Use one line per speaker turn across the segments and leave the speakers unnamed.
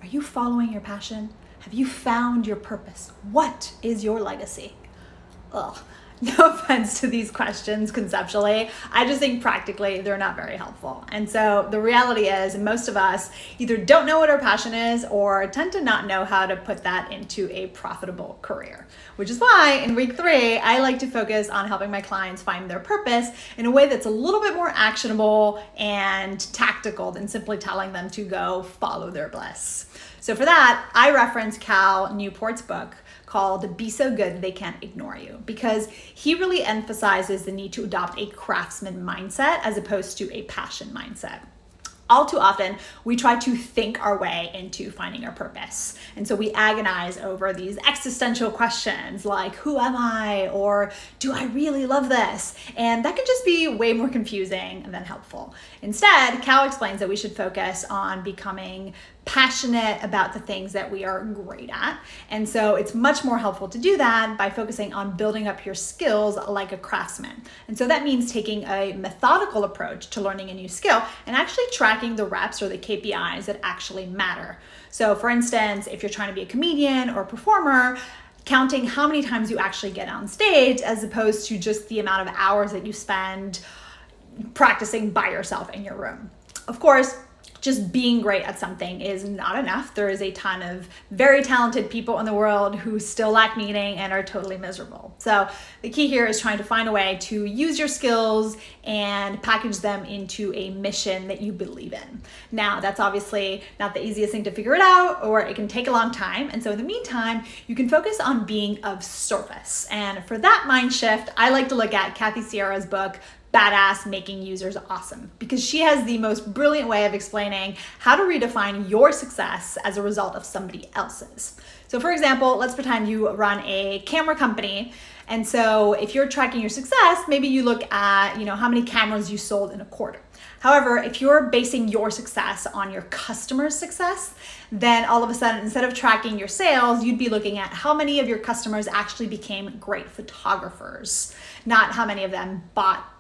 Are you following your passion? Have you found your purpose? What is your legacy? Ugh. No offense to these questions conceptually. I just think practically they're not very helpful. And so the reality is most of us either don't know what our passion is or tend to not know how to put that into a profitable career, which is why in week 3, I like to focus on helping my clients find their purpose in a way that's a little bit more actionable and tactical than simply telling them to go follow their bliss. So for that, I reference Cal Newport's book called Be So Good They Can't Ignore You, because he really emphasizes the need to adopt a craftsman mindset as opposed to a passion mindset. All too often, we try to think our way into finding our purpose. And so we agonize over these existential questions like, who am I? Or do I really love this? And that can just be way more confusing than helpful. Instead, Cal explains that we should focus on becoming passionate about the things that we are great at. And so it's much more helpful to do that by focusing on building up your skills like a craftsman. And so that means taking a methodical approach to learning a new skill and actually tracking the reps or the KPIs that actually matter. So for instance, if you're trying to be a comedian or a performer, counting how many times you actually get on stage as opposed to just the amount of hours that you spend practicing by yourself in your room. Of course, just being great at something is not enough. There is a ton of very talented people in the world who still lack meaning and are totally miserable. So the key here is trying to find a way to use your skills and package them into a mission that you believe in. Now, that's obviously not the easiest thing to figure it out, or it can take a long time. And so in the meantime, you can focus on being of service. And for that mind shift, I like to look at Kathy Sierra's book, Badass Making Users Awesome, because she has the most brilliant way of explaining how to redefine your success as a result of somebody else's. So for example, let's pretend you run a camera company. And so if you're tracking your success, maybe you look at, how many cameras you sold in a quarter. However, if you're basing your success on your customers' success, then all of a sudden, instead of tracking your sales, you'd be looking at how many of your customers actually became great photographers, not how many of them bought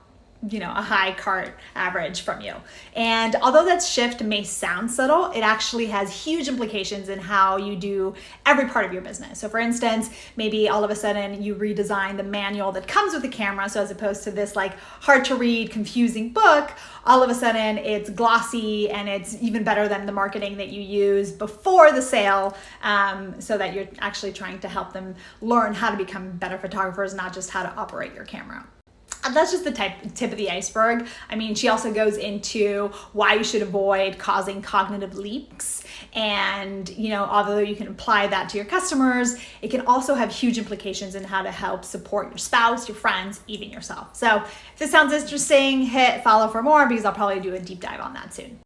a high cart average from you. And although that shift may sound subtle, it actually has huge implications in how you do every part of your business. So for instance, maybe all of a sudden you redesign the manual that comes with the camera. So as opposed to this hard to read, confusing book, all of a sudden it's glossy and it's even better than the marketing that you use before the sale, so that you're actually trying to help them learn how to become better photographers, not just how to operate your camera. That's just the tip of the iceberg. I mean, she also goes into why you should avoid causing cognitive leaks. And, although you can apply that to your customers, it can also have huge implications in how to help support your spouse, your friends, even yourself. So if this sounds interesting, hit follow for more, because I'll probably do a deep dive on that soon.